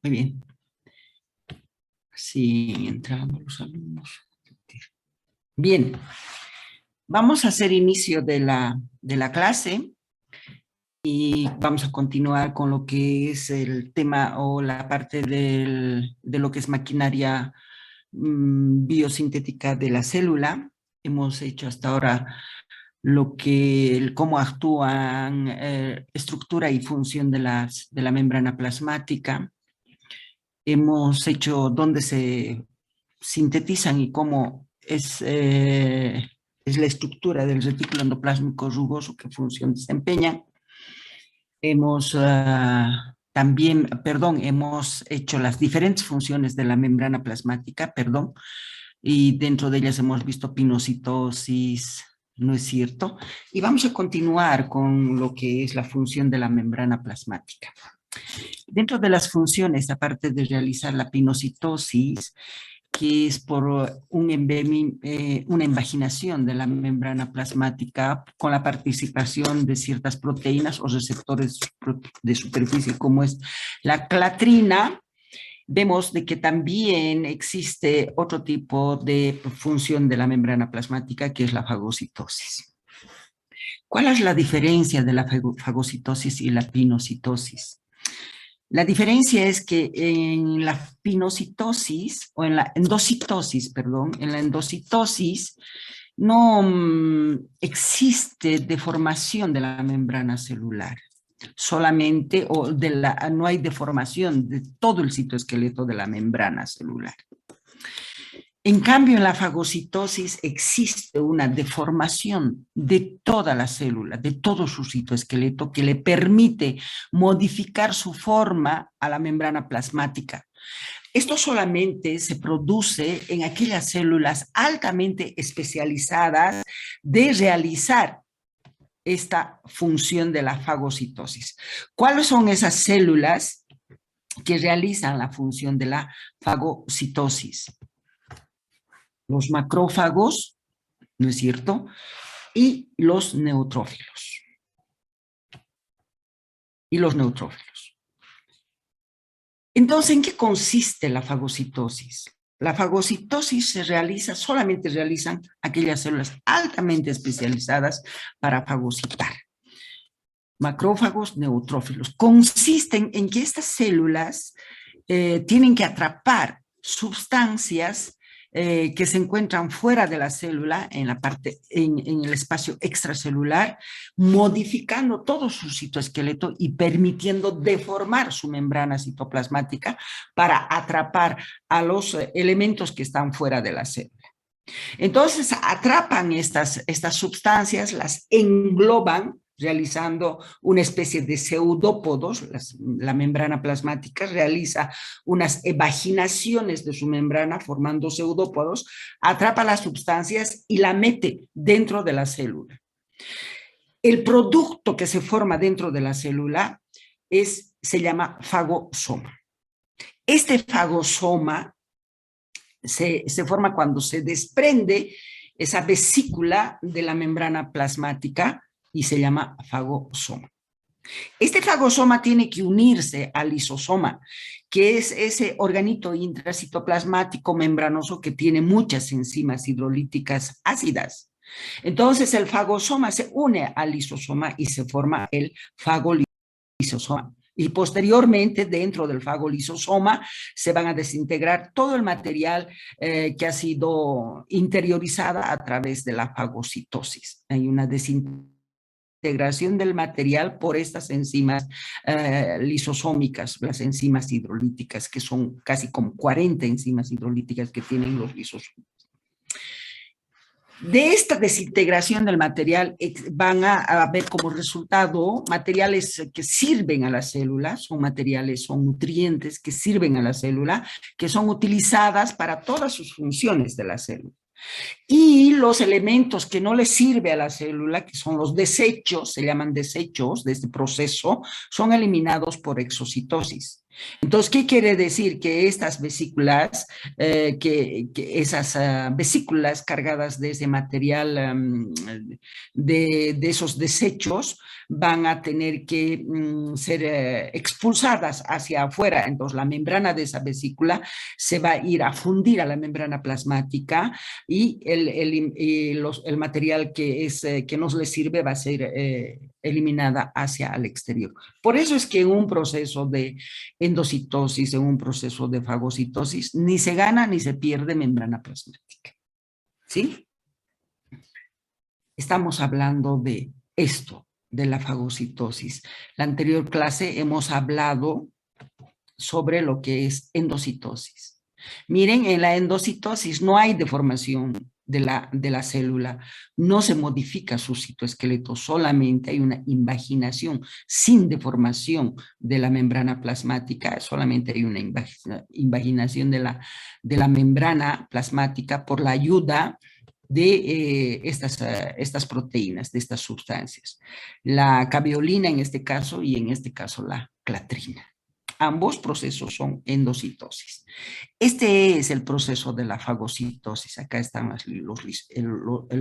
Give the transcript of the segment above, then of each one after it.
Muy bien. Sí, entramos los alumnos. Bien, vamos a hacer inicio de la clase y vamos a continuar con lo que es el tema o la parte de lo que es maquinaria biosintética de la célula. Hemos hecho hasta ahora cómo actúan estructura y función de la membrana plasmática. Hemos hecho dónde se sintetizan y cómo es la estructura del retículo endoplásmico rugoso, qué función desempeña. Hemos hemos hecho las diferentes funciones de la membrana plasmática, y dentro de ellas hemos visto pinocitosis, ¿no es cierto? Y vamos a continuar con lo que es la función de la membrana plasmática. Dentro de las funciones, aparte de realizar la pinocitosis, que es por una invaginación de la membrana plasmática con la participación de ciertas proteínas o receptores de superficie, como es la clatrina. Vemos de que también existe otro tipo de función de la membrana plasmática, que es la fagocitosis. ¿Cuál es la diferencia de la fagocitosis y la pinocitosis? La diferencia es que en la pinocitosis, o en la endocitosis, no existe deformación de la membrana celular, solamente, no hay deformación de todo el citoesqueleto de la membrana celular. En cambio, en la fagocitosis existe una deformación de toda la célula, de todo su citoesqueleto, que le permite modificar su forma a la membrana plasmática. Esto solamente se produce en aquellas células altamente especializadas de realizar esta función de la fagocitosis. ¿Cuáles son esas células que realizan la función de la fagocitosis? Los macrófagos, ¿no es cierto? Y los neutrófilos. Entonces, ¿en qué consiste la fagocitosis? La fagocitosis solamente realizan aquellas células altamente especializadas para fagocitar. Macrófagos, neutrófilos. Consisten en que estas células tienen que atrapar sustancias que se encuentran fuera de la célula, en el espacio extracelular, modificando todo su citoesqueleto y permitiendo deformar su membrana citoplasmática para atrapar a los elementos que están fuera de la célula. Entonces atrapan estas sustancias, las engloban, realizando una especie de pseudópodos. La membrana plasmática realiza unas evaginaciones de su membrana formando pseudópodos, atrapa las sustancias y la mete dentro de la célula. El producto que se forma dentro de la célula se llama fagosoma. Este fagosoma se forma cuando se desprende esa vesícula de la membrana plasmática y se llama fagosoma. Este fagosoma tiene que unirse al lisosoma, que es ese organito intracitoplasmático membranoso que tiene muchas enzimas hidrolíticas ácidas. Entonces el fagosoma se une al lisosoma y se forma el fagolisosoma. Y posteriormente, dentro del fagolisosoma, se van a desintegrar todo el material que ha sido interiorizado a través de la fagocitosis. Hay una desintegración del material por estas enzimas lisosómicas, las enzimas hidrolíticas, que son casi como 40 enzimas hidrolíticas que tienen los lisosomas. De esta desintegración del material van a ver como resultado materiales que sirven a la célula, son nutrientes que sirven a la célula, que son utilizadas para todas sus funciones de la célula. Y los elementos que no le sirven a la célula, que son los desechos, se llaman desechos de este proceso, son eliminados por exocitosis. Entonces, ¿qué quiere decir? Que estas vesículas, que esas vesículas cargadas de ese material, de esos desechos, van a tener que ser expulsadas hacia afuera. Entonces, la membrana de esa vesícula se va a ir a fundir a la membrana plasmática y el material que nos le sirve va a ser eliminada hacia el exterior. Por eso es que en un proceso de endocitosis, en un proceso de fagocitosis, ni se gana ni se pierde membrana plasmática. ¿Sí? Estamos hablando de esto, de la fagocitosis. La anterior clase hemos hablado sobre lo que es endocitosis. Miren, en la endocitosis no hay deformación de la célula, no se modifica su citoesqueleto, solamente hay una invaginación sin deformación de la membrana plasmática, solamente hay una invaginación de la membrana plasmática por la ayuda de estas proteínas, de estas sustancias. La caveolina en este caso y en este caso la clatrina. Ambos procesos son endocitosis. Este es el proceso de la fagocitosis. Acá están el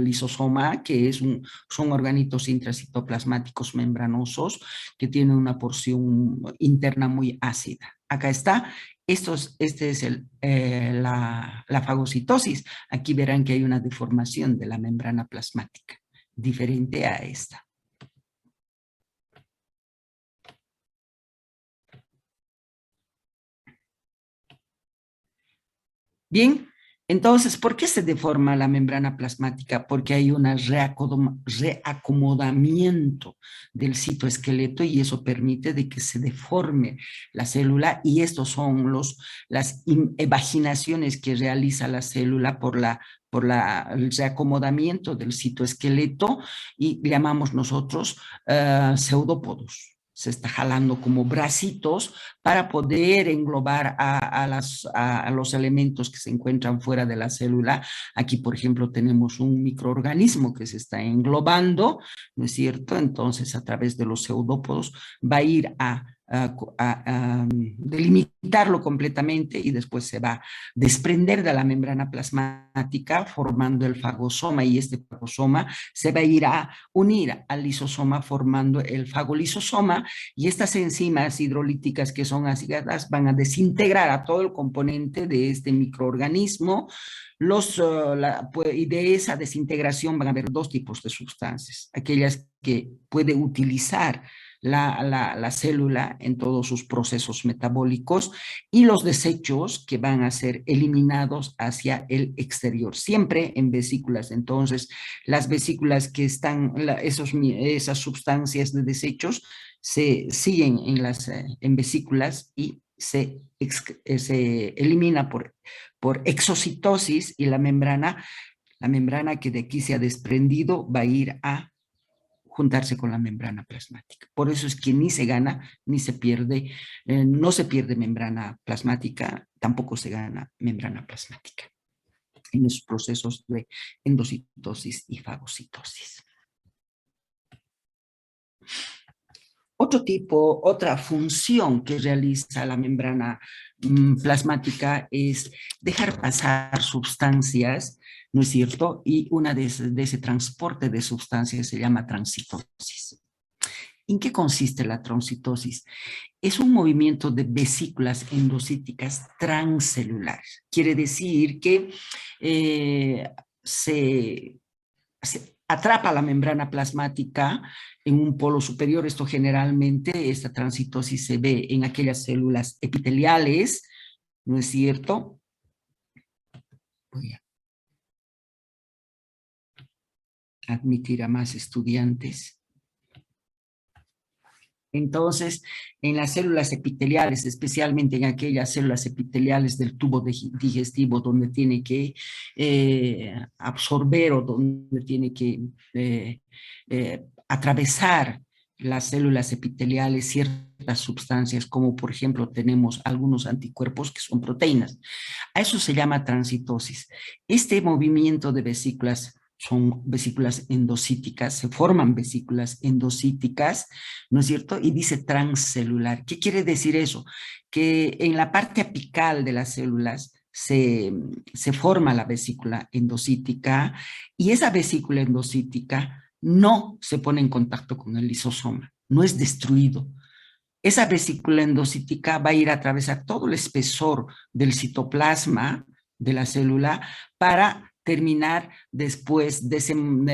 lisosoma, que son organitos intracitoplasmáticos membranosos que tienen una porción interna muy ácida. Acá está. Este es la fagocitosis. Aquí verán que hay una deformación de la membrana plasmática, diferente a esta. Bien, entonces, ¿por qué se deforma la membrana plasmática? Porque hay un reacomodamiento del citoesqueleto y eso permite de que se deforme la célula y estos son las evaginaciones que realiza la célula por el reacomodamiento del citoesqueleto y llamamos nosotros pseudópodos. Se está jalando como bracitos para poder englobar a los elementos que se encuentran fuera de la célula. Aquí, por ejemplo, tenemos un microorganismo que se está englobando, ¿no es cierto? Entonces, a través de los pseudópodos va a ir a delimitarlo completamente y después se va a desprender de la membrana plasmática formando el fagosoma y este fagosoma se va a ir a unir al lisosoma formando el fagolisosoma y estas enzimas hidrolíticas que son ácidas van a desintegrar a todo el componente de este microorganismo. Y de esa desintegración van a haber dos tipos de sustancias, aquellas que puede utilizar la célula en todos sus procesos metabólicos y los desechos que van a ser eliminados hacia el exterior, siempre en vesículas. Entonces, las vesículas que están, esas sustancias de desechos se siguen en vesículas y se elimina por exocitosis y la membrana que de aquí se ha desprendido va a ir a juntarse con la membrana plasmática. Por eso es que ni se gana ni se pierde, no se pierde membrana plasmática, tampoco se gana membrana plasmática en esos procesos de endocitosis y fagocitosis. Otra función que realiza la membrana plasmática es dejar pasar sustancias, ¿no es cierto? Y una de ese transporte de sustancias se llama transitosis. ¿En qué consiste la transitosis? Es un movimiento de vesículas endocíticas transcelulares. Quiere decir que se atrapa la membrana plasmática en un polo superior. Esto generalmente, esta transitosis se ve en aquellas células epiteliales, ¿no es cierto? Voy a admitir a más estudiantes. Entonces, en las células epiteliales, especialmente en aquellas células epiteliales del tubo digestivo, donde tiene que absorber o donde tiene que atravesar las células epiteliales ciertas sustancias, como por ejemplo tenemos algunos anticuerpos que son proteínas. A eso se llama transitosis. Este movimiento de vesículas son vesículas endocíticas, se forman vesículas endocíticas, ¿no es cierto? Y dice transcelular. ¿Qué quiere decir eso? Que en la parte apical de las células se forma la vesícula endocítica y esa vesícula endocítica no se pone en contacto con el lisosoma, no es destruido. Esa vesícula endocítica va a ir a atravesar todo el espesor del citoplasma de la célula para terminar después en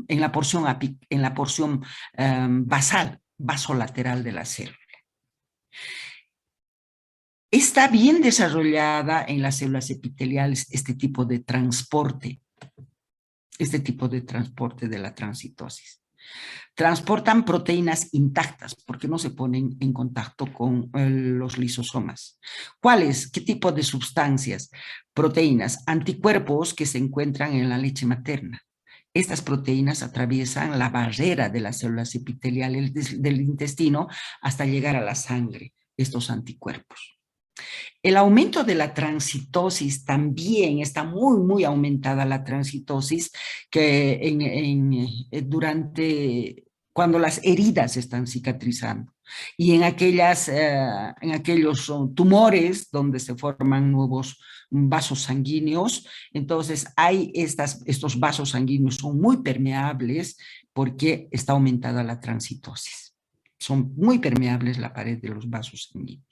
la porción, basal, vasolateral de la célula. Está bien desarrollada en las células epiteliales este tipo de transporte de la transcitosis. Transportan proteínas intactas porque no se ponen en contacto con los lisosomas. ¿Cuáles? ¿Qué tipo de sustancias? Proteínas, anticuerpos que se encuentran en la leche materna. Estas proteínas atraviesan la barrera de las células epiteliales del intestino hasta llegar a la sangre, estos anticuerpos. El aumento de la transcitosis también está muy aumentada la transcitosis que durante cuando las heridas están cicatrizando y en aquellos tumores donde se forman nuevos vasos sanguíneos, entonces estos vasos sanguíneos son muy permeables porque está aumentada la transcitosis. Son muy permeables la pared de los vasos sanguíneos.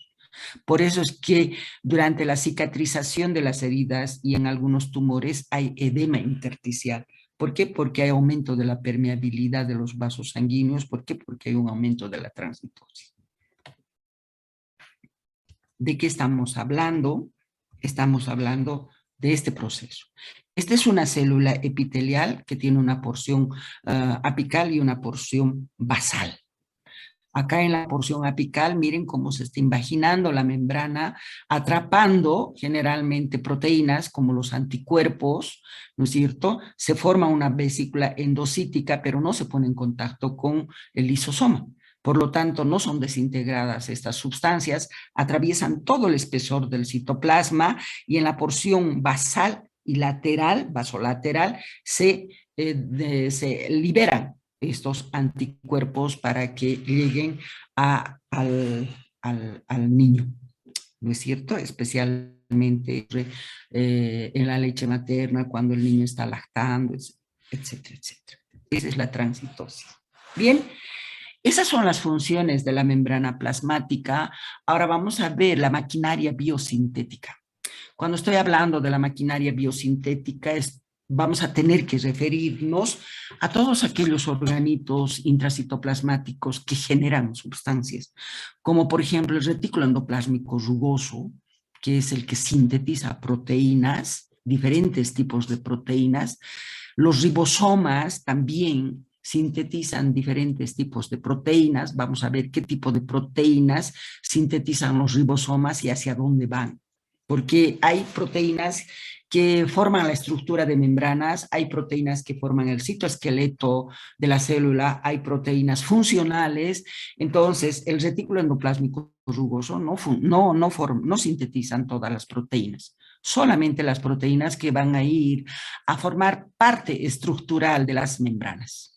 Por eso es que durante la cicatrización de las heridas y en algunos tumores hay edema intersticial. ¿Por qué? Porque hay aumento de la permeabilidad de los vasos sanguíneos. ¿Por qué? Porque hay un aumento de la transitosis. ¿De qué estamos hablando? Estamos hablando de este proceso. Esta es una célula epitelial que tiene una porción apical y una porción basal. Acá en la porción apical, miren cómo se está imaginando la membrana, atrapando generalmente proteínas como los anticuerpos, ¿no es cierto? Se forma una vesícula endocítica, pero no se pone en contacto con el lisosoma. Por lo tanto, no son desintegradas estas sustancias, atraviesan todo el espesor del citoplasma y en la porción basal y lateral, vasolateral, se liberan estos anticuerpos para que lleguen al niño, ¿no es cierto? Especialmente en la leche materna, cuando el niño está lactando, etcétera, etcétera. Esa es la transitosis. Bien, esas son las funciones de la membrana plasmática. Ahora vamos a ver la maquinaria biosintética. Cuando estoy hablando de la maquinaria biosintética, vamos a tener que referirnos a todos aquellos organitos intracitoplasmáticos que generan sustancias, como por ejemplo el retículo endoplásmico rugoso, que es el que sintetiza proteínas, diferentes tipos de proteínas. Los ribosomas también sintetizan diferentes tipos de proteínas. Vamos a ver qué tipo de proteínas sintetizan los ribosomas y hacia dónde van. Porque hay proteínas que forman la estructura de membranas, hay proteínas que forman el citoesqueleto de la célula, hay proteínas funcionales. Entonces el retículo endoplásmico rugoso no sintetizan todas las proteínas, solamente las proteínas que van a ir a formar parte estructural de las membranas.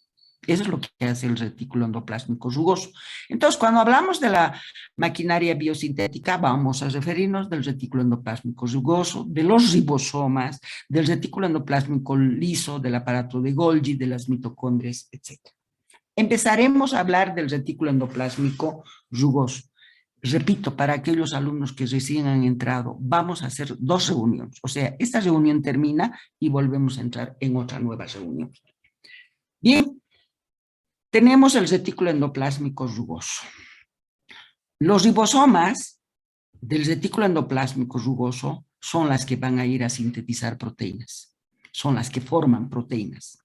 Eso es lo que hace el retículo endoplásmico rugoso. Entonces, cuando hablamos de la maquinaria biosintética, vamos a referirnos del retículo endoplásmico rugoso, de los ribosomas, del retículo endoplásmico liso, del aparato de Golgi, de las mitocondrias, etc. Empezaremos a hablar del retículo endoplásmico rugoso. Repito, para aquellos alumnos que recién han entrado, vamos a hacer 2 reuniones. O sea, esta reunión termina y volvemos a entrar en otra nueva reunión. Bien. Tenemos el retículo endoplásmico rugoso. Los ribosomas del retículo endoplásmico rugoso son las que van a ir a sintetizar proteínas, son las que forman proteínas.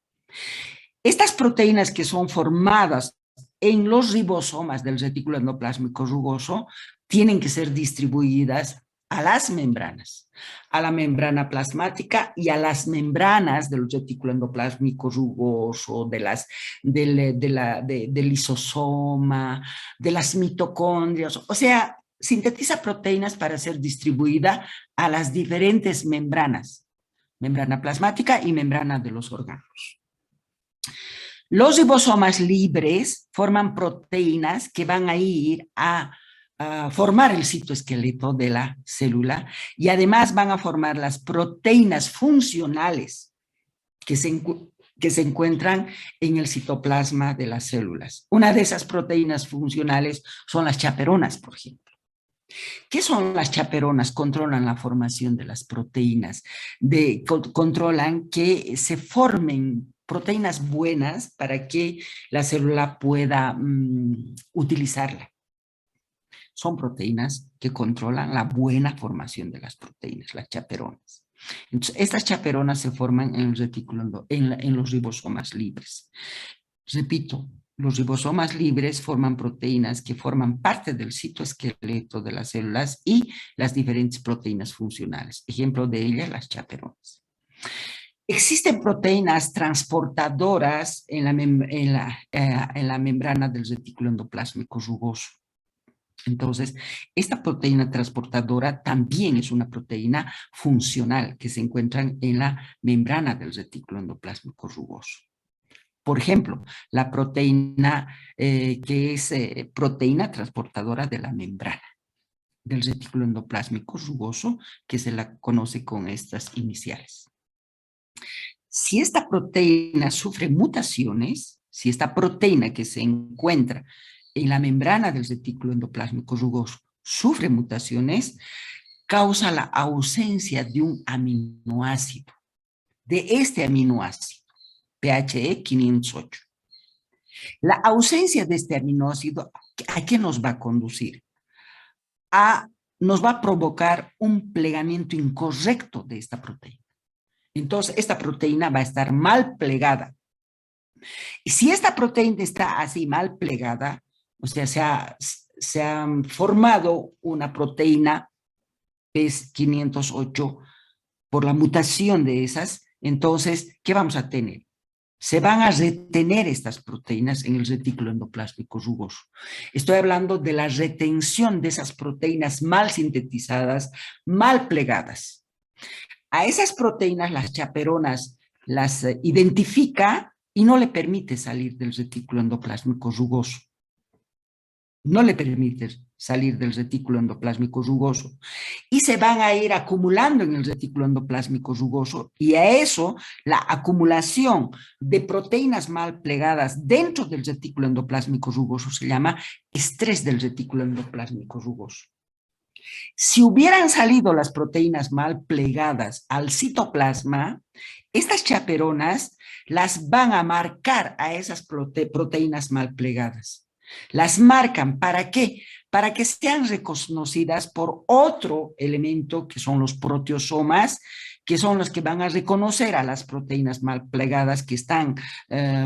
Estas proteínas que son formadas en los ribosomas del retículo endoplásmico rugoso tienen que ser distribuidas a las membranas, a la membrana plasmática y a las membranas del retículo endoplásmico rugoso, del lisosoma, de las mitocondrias, o sea, sintetiza proteínas para ser distribuida a las diferentes membranas membrana plasmática y membrana de los órganos. Los ribosomas libres forman proteínas que van a ir a formar el citoesqueleto de la célula y además van a formar las proteínas funcionales que se encuentran en el citoplasma de las células. Una de esas proteínas funcionales son las chaperonas, por ejemplo. ¿Qué son las chaperonas? Controlan la formación de las proteínas, controlan que se formen proteínas buenas para que la célula pueda utilizarla. Son proteínas que controlan la buena formación de las proteínas, las chaperonas. Entonces, estas chaperonas se forman en el retículo, en los ribosomas libres. Repito, los ribosomas libres forman proteínas que forman parte del citoesqueleto de las células y las diferentes proteínas funcionales. Ejemplo de ellas, las chaperonas. Existen proteínas transportadoras en la membrana del retículo endoplásmico rugoso. Entonces, esta proteína transportadora también es una proteína funcional que se encuentra en la membrana del retículo endoplásmico rugoso. Por ejemplo, la proteína que es proteína transportadora de la membrana del retículo endoplásmico rugoso, que se la conoce con estas iniciales. Si esta proteína sufre mutaciones, si esta proteína que se encuentra en la membrana del retículo endoplásmico rugoso sufre mutaciones, causa la ausencia de un aminoácido, de este aminoácido, PHE 508. La ausencia de este aminoácido, ¿a qué nos va a conducir? Nos va a provocar un plegamiento incorrecto de esta proteína. Entonces, esta proteína va a estar mal plegada. Y si esta proteína está así mal plegada, o sea, se ha formado una proteína PES 508 por la mutación de esas, entonces, ¿qué vamos a tener? Se van a retener estas proteínas en el retículo endoplásmico rugoso. Estoy hablando de la retención de esas proteínas mal sintetizadas, mal plegadas. A esas proteínas, las chaperonas, las identifica y no le permite salir del retículo endoplásmico rugoso. No le permite salir del retículo endoplásmico rugoso. Y se van a ir acumulando en el retículo endoplásmico rugoso y a eso la acumulación de proteínas mal plegadas dentro del retículo endoplásmico rugoso se llama estrés del retículo endoplásmico rugoso. Si hubieran salido las proteínas mal plegadas al citoplasma, estas chaperonas las van a marcar a esas proteínas mal plegadas. Las marcan, ¿para qué? Para que sean reconocidas por otro elemento que son los proteosomas, que son los que van a reconocer a las proteínas mal plegadas que están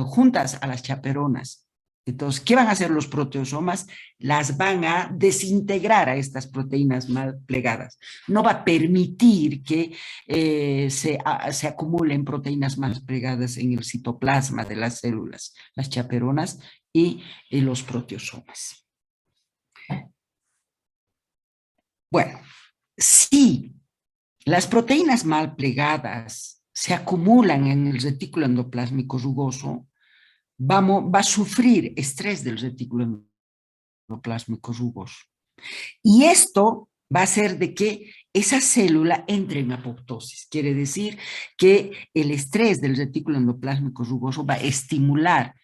juntas a las chaperonas. Entonces, ¿qué van a hacer los proteosomas? Las van a desintegrar a estas proteínas mal plegadas. No va a permitir que se acumulen proteínas mal plegadas en el citoplasma de las células, las chaperonas y los proteosomas. Bueno, si las proteínas mal plegadas se acumulan en el retículo endoplásmico rugoso, va a sufrir estrés del retículo endoplásmico rugoso. Y esto va a hacer de que esa célula entre en apoptosis. Quiere decir que el estrés del retículo endoplásmico rugoso va a estimular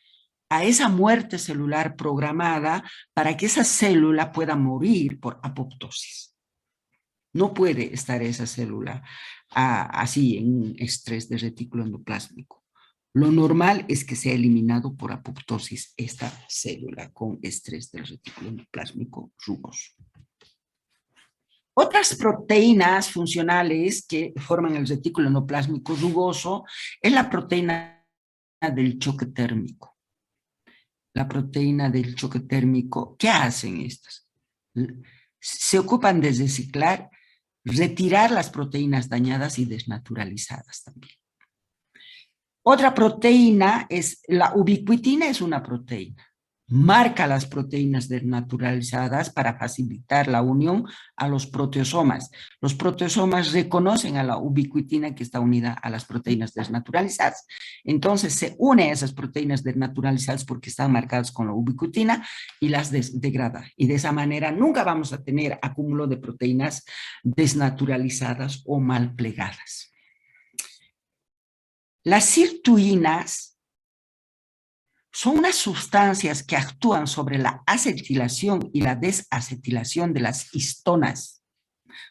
a esa muerte celular programada para que esa célula pueda morir por apoptosis. No puede estar esa célula así en un estrés de retículo endoplásmico. Lo normal es que sea eliminado por apoptosis esta célula con estrés del retículo endoplásmico rugoso. Otras proteínas funcionales que forman el retículo endoplásmico rugoso es la proteína del choque térmico. La proteína del choque térmico, ¿qué hacen estas? Se ocupan de reciclar, retirar las proteínas dañadas y desnaturalizadas también. Otra proteína es la ubiquitina, es una proteína. marca las proteínas desnaturalizadas para facilitar la unión a los proteosomas. Los proteosomas reconocen a la ubiquitina que está unida a las proteínas desnaturalizadas. Entonces se une a esas proteínas desnaturalizadas porque están marcadas con la ubiquitina y las degrada. Y de esa manera nunca vamos a tener acúmulo de proteínas desnaturalizadas o mal plegadas. Las sirtuinas son unas sustancias que actúan sobre la acetilación y la desacetilación de las histonas,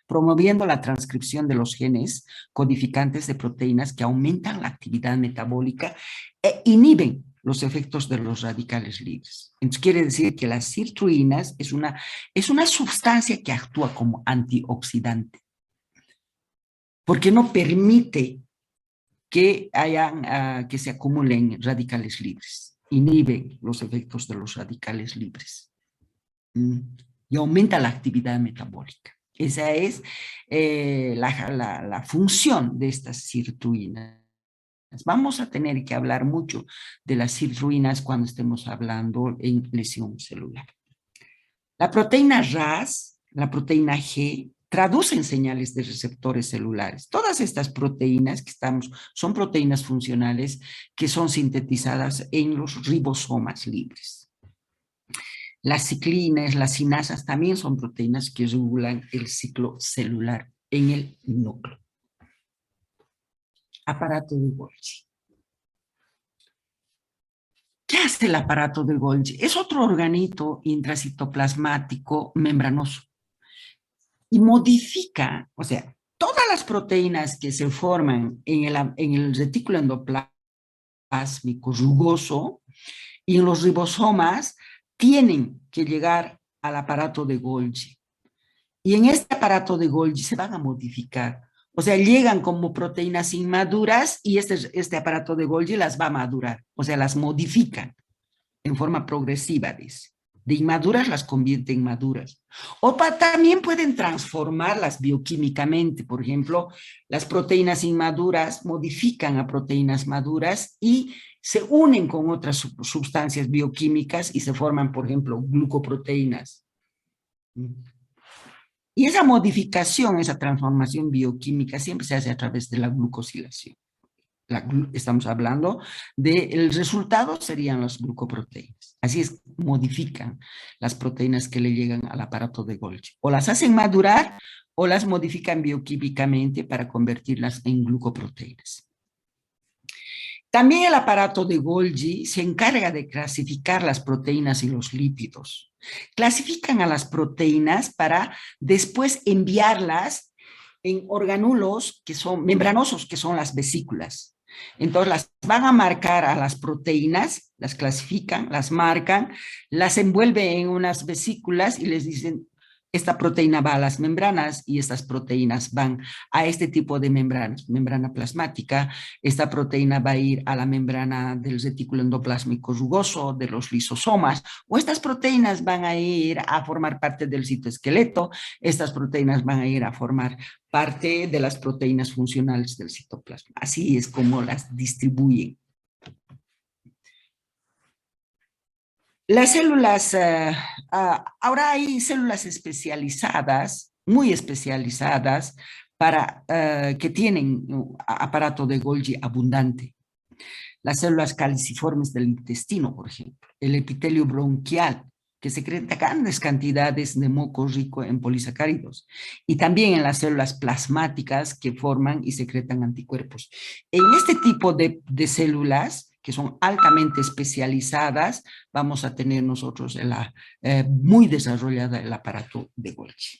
promoviendo la transcripción de los genes codificantes de proteínas que aumentan la actividad metabólica e inhiben los efectos de los radicales libres. Entonces quiere decir que las sirtuinas es una sustancia que actúa como antioxidante, porque no permite que que se acumulen radicales libres. Inhibe los efectos de los radicales libres y aumenta la actividad metabólica. Esa es la función de estas sirtuinas. Vamos a tener que hablar mucho de las sirtuinas cuando estemos hablando en lesión celular. La proteína RAS, la proteína G, traducen señales de receptores celulares. Todas estas proteínas son proteínas funcionales que son sintetizadas en los ribosomas libres. Las ciclinas, las cinasas también son proteínas que regulan el ciclo celular en el núcleo. Aparato de Golgi. ¿Qué hace el aparato de Golgi? Es otro organito intracitoplasmático membranoso y modifica, o sea, todas las proteínas que se forman en el retículo endoplásmico rugoso y en los ribosomas tienen que llegar al aparato de Golgi. Y en este aparato de Golgi se van a modificar. O sea, llegan como proteínas inmaduras y este aparato de Golgi las va a madurar. O sea, las modifican en forma progresiva, dice. De inmaduras las convierte en maduras. O también pueden transformarlas bioquímicamente. Por ejemplo, las proteínas inmaduras modifican a proteínas maduras y se unen con otras sustancias bioquímicas y se forman, por ejemplo, glucoproteínas. Y esa modificación, esa transformación bioquímica siempre se hace a través de la glucosilación. Estamos hablando del resultado serían las glucoproteínas. Así es, modifican las proteínas que le llegan al aparato de Golgi. O las hacen madurar o las modifican bioquímicamente para convertirlas en glucoproteínas. También el aparato de Golgi se encarga de clasificar las proteínas y los lípidos. Clasifican a las proteínas para después enviarlas en organulos que son membranosos, que son las vesículas. Entonces las van a marcar a las proteínas, las clasifican, las marcan, las envuelven en unas vesículas y les dicen, esta proteína va a las membranas y estas proteínas van a este tipo de membranas, membrana plasmática, esta proteína va a ir a la membrana del retículo endoplásmico rugoso, de los lisosomas, o estas proteínas van a ir a formar parte del citoesqueleto, estas proteínas van a ir a formar parte de las proteínas funcionales del citoplasma. Así es como las distribuyen. Las células, ahora hay células especializadas, muy especializadas, que tienen aparato de Golgi abundante. Las células caliciformes del intestino, por ejemplo, el epitelio bronquial, que secreta grandes cantidades de moco rico en polisacáridos, y también en las células plasmáticas que forman y secretan anticuerpos. En este tipo de células, que son altamente especializadas, vamos a tener nosotros muy desarrollada el aparato de Golgi.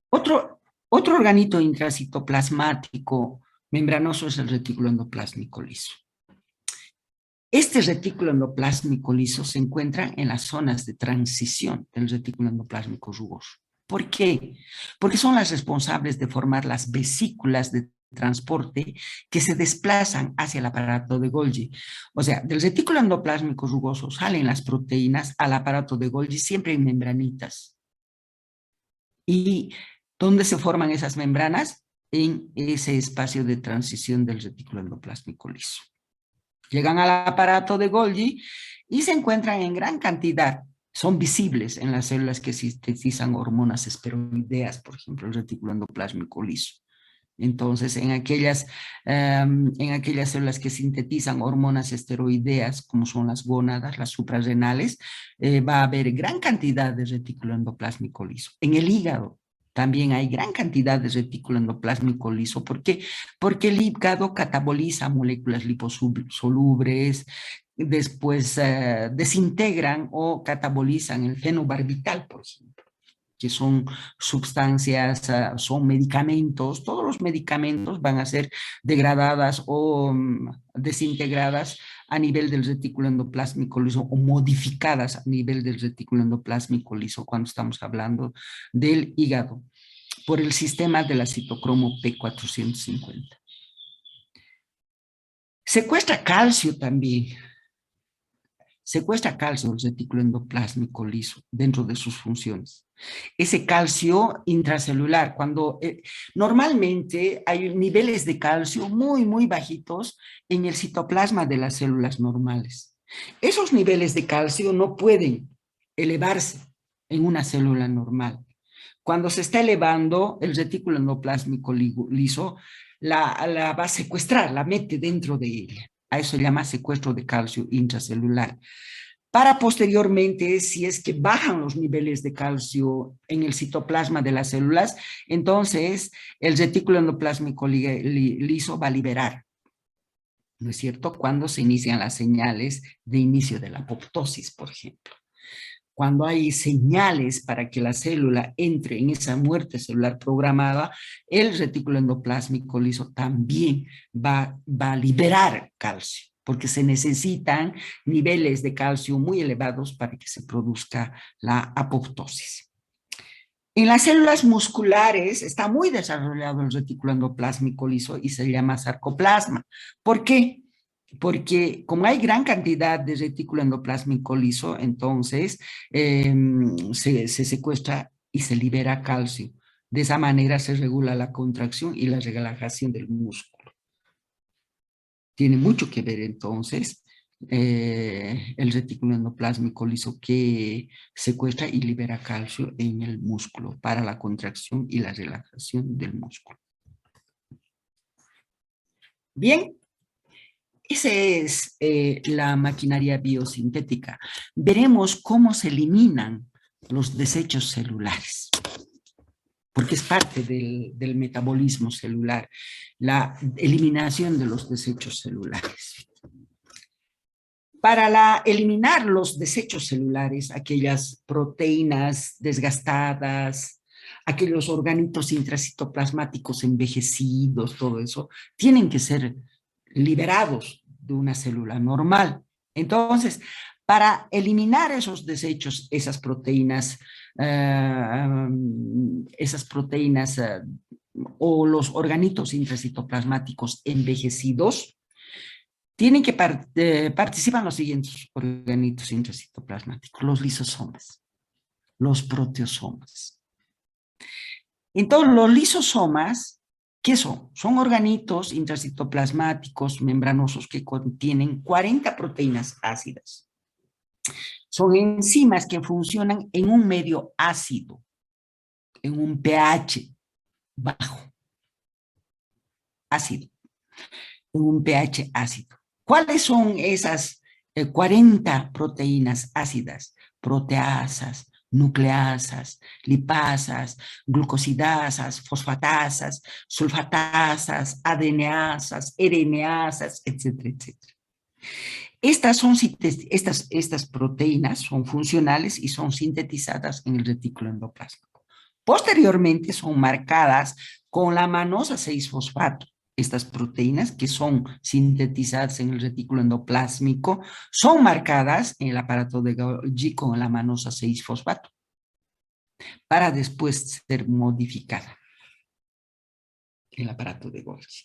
Otro organito intracitoplasmático membranoso es el retículo endoplásmico liso. Este retículo endoplásmico liso se encuentra en las zonas de transición del retículo endoplásmico rugoso. ¿Por qué? Porque son las responsables de formar las vesículas de transporte que se desplazan hacia el aparato de Golgi. O sea, del retículo endoplásmico rugoso salen las proteínas al aparato de Golgi siempre en membranitas. ¿Y dónde se forman esas membranas? En ese espacio de transición del retículo endoplásmico liso. Llegan al aparato de Golgi y se encuentran en gran cantidad. Son visibles en las células que sintetizan hormonas esteroideas, por ejemplo, el retículo endoplásmico liso. Entonces, en aquellas células que sintetizan hormonas esteroideas, como son las gónadas, las suprarrenales, va a haber gran cantidad de retículo endoplásmico liso. En el hígado también hay gran cantidad de retículo endoplásmico liso. ¿Por qué? Porque el hígado cataboliza moléculas liposolubles, después desintegran o catabolizan el fenobarbital, por ejemplo, que son sustancias, son medicamentos. Todos los medicamentos van a ser degradadas o desintegradas a nivel del retículo endoplásmico liso o modificadas a nivel del retículo endoplásmico liso cuando estamos hablando del hígado por el sistema de la citocromo P450. Secuestra calcio también. Secuestra calcio el retículo endoplásmico liso dentro de sus funciones. Ese calcio intracelular, cuando normalmente hay niveles de calcio muy bajitos en el citoplasma de las células normales. Esos niveles de calcio no pueden elevarse en una célula normal. Cuando se está elevando, el retículo endoplásmico liso la va a secuestrar, la mete dentro de ella. A eso se llama secuestro de calcio intracelular. Para posteriormente, si es que bajan los niveles de calcio en el citoplasma de las células, entonces el retículo endoplásmico liso va a liberar, ¿no es cierto?, cuando se inician las señales de inicio de la apoptosis, por ejemplo. Cuando hay señales para que la célula entre en esa muerte celular programada, el retículo endoplásmico liso también va a liberar calcio, porque se necesitan niveles de calcio muy elevados para que se produzca la apoptosis. En las células musculares está muy desarrollado el retículo endoplásmico liso y se llama sarcoplasma. ¿Por qué? Porque como hay gran cantidad de retículo endoplásmico liso, entonces se secuestra y se libera calcio. De esa manera se regula la contracción y la relajación del músculo. Tiene mucho que ver entonces el retículo endoplásmico liso que secuestra y libera calcio en el músculo para la contracción y la relajación del músculo. Bien. Esa es la maquinaria biosintética. Veremos cómo se eliminan los desechos celulares, porque es parte del metabolismo celular, la eliminación de los desechos celulares. Para eliminar los desechos celulares, aquellas proteínas desgastadas, aquellos organitos intracitoplasmáticos envejecidos, todo eso, tienen que ser liberados de una célula normal. Entonces, para eliminar esos desechos, esas proteínas o los organitos intracitoplasmáticos envejecidos, tienen que participan los siguientes organitos intracitoplasmáticos: los lisosomas, los proteosomas. Entonces, los lisosomas, ¿qué son? Son organitos intracitoplasmáticos membranosos que contienen 40 proteínas ácidas. Son enzimas que funcionan en un medio ácido, en un pH bajo, ácido, en un pH ácido. ¿Cuáles son esas 40 proteínas ácidas? Proteasas, nucleasas, lipasas, glucosidasas, fosfatasas, sulfatasas, adeneasas, RNasas, etcétera, etcétera. Estas proteínas son funcionales y son sintetizadas en el retículo endoplásmico. Posteriormente son marcadas con la manosa 6-fosfato. Estas proteínas que son sintetizadas en el retículo endoplásmico son marcadas en el aparato de Golgi con la manosa 6-fosfato para después ser modificada en el aparato de Golgi.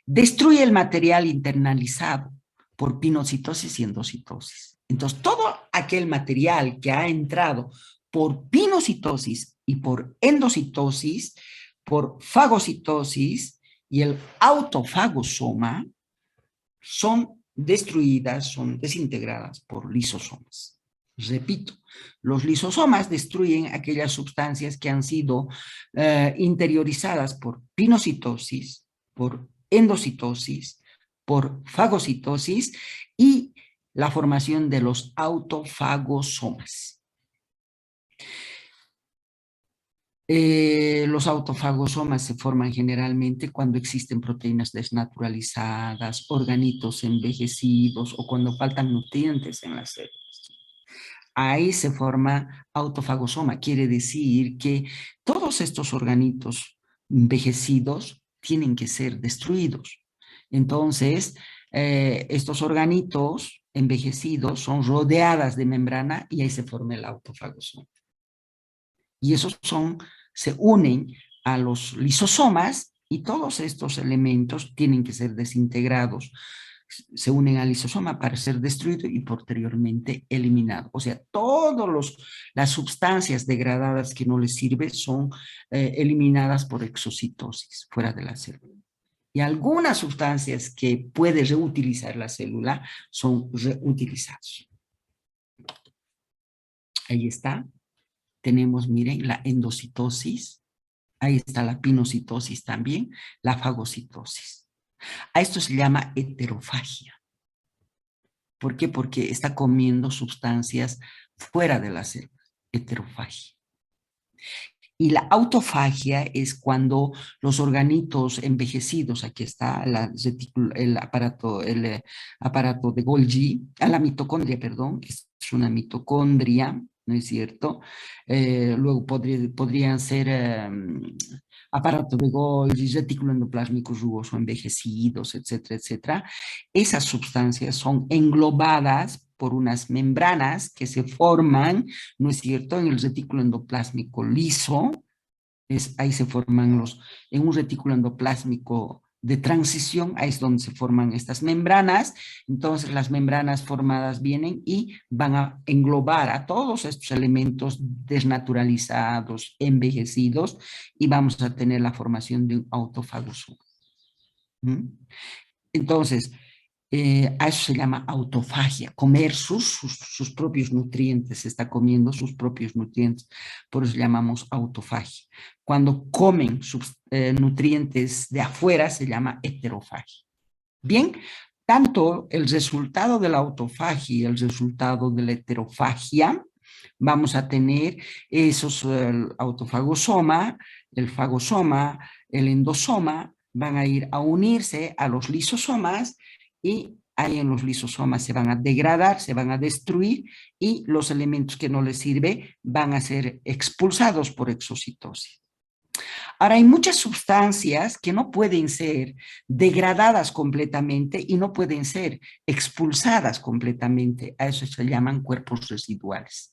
Destruye el material internalizado por pinocitosis y endocitosis. Entonces, todo aquel material que ha entrado por pinocitosis y por endocitosis, por fagocitosis y el autofagosoma, son destruidas, son desintegradas por lisosomas. Repito, los lisosomas destruyen aquellas sustancias que han sido interiorizadas por pinocitosis, por endocitosis, por fagocitosis y la formación de los autofagosomas. Los autofagosomas se forman generalmente cuando existen proteínas desnaturalizadas, organitos envejecidos o cuando faltan nutrientes en las células. Ahí se forma autofagosoma, quiere decir que todos estos organitos envejecidos tienen que ser destruidos. Entonces, estos organitos envejecidos son rodeadas de membrana y ahí se forma el autofagosoma. Y esos se unen a los lisosomas y todos estos elementos tienen que ser desintegrados. Se unen al lisosoma para ser destruido y posteriormente eliminado. O sea, todas las sustancias degradadas que no les sirven son eliminadas por exocitosis fuera de la célula. Y algunas sustancias que puede reutilizar la célula son reutilizadas. Ahí está. Tenemos, miren, la endocitosis. Ahí está la pinocitosis también, la fagocitosis. A esto se llama heterofagia. ¿Por qué? Porque está comiendo sustancias fuera de la célula. Heterofagia. Y la autofagia es cuando los organitos envejecidos, aquí está el aparato de Golgi, la mitocondria, perdón, es una mitocondria, ¿no es cierto? Luego podrían ser aparato de Golgi, retículo endoplásmico rugoso envejecidos, etcétera, etcétera. Esas sustancias son englobadas por unas membranas que se forman, ¿no es cierto?, en el retículo endoplásmico liso. Ahí se forman en un retículo endoplásmico de transición, ahí es donde se forman estas membranas. Entonces las membranas formadas vienen y van a englobar a todos estos elementos desnaturalizados, envejecidos, y vamos a tener la formación de un autofagosoma. Entonces, a eso se llama autofagia, comer sus propios nutrientes, se está comiendo sus propios nutrientes, por eso llamamos autofagia. Cuando comen sus nutrientes de afuera se llama heterofagia. Bien, tanto el resultado de la autofagia y el resultado de la heterofagia, vamos a tener esos autofagosoma, el fagosoma, el endosoma, van a ir a unirse a los lisosomas y ahí en los lisosomas se van a degradar, se van a destruir y los elementos que no les sirven van a ser expulsados por exocitosis. Ahora, hay muchas sustancias que no pueden ser degradadas completamente y no pueden ser expulsadas completamente. A eso se llaman cuerpos residuales.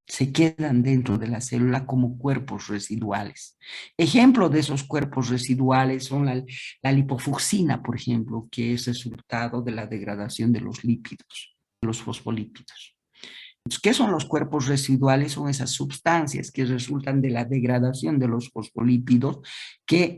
Se quedan dentro de la célula como cuerpos residuales. Ejemplo de esos cuerpos residuales son la lipofucsina, por ejemplo, que es resultado de la degradación de los lípidos, los fosfolípidos. ¿Qué son los cuerpos residuales? Son esas sustancias que resultan de la degradación de los fosfolípidos que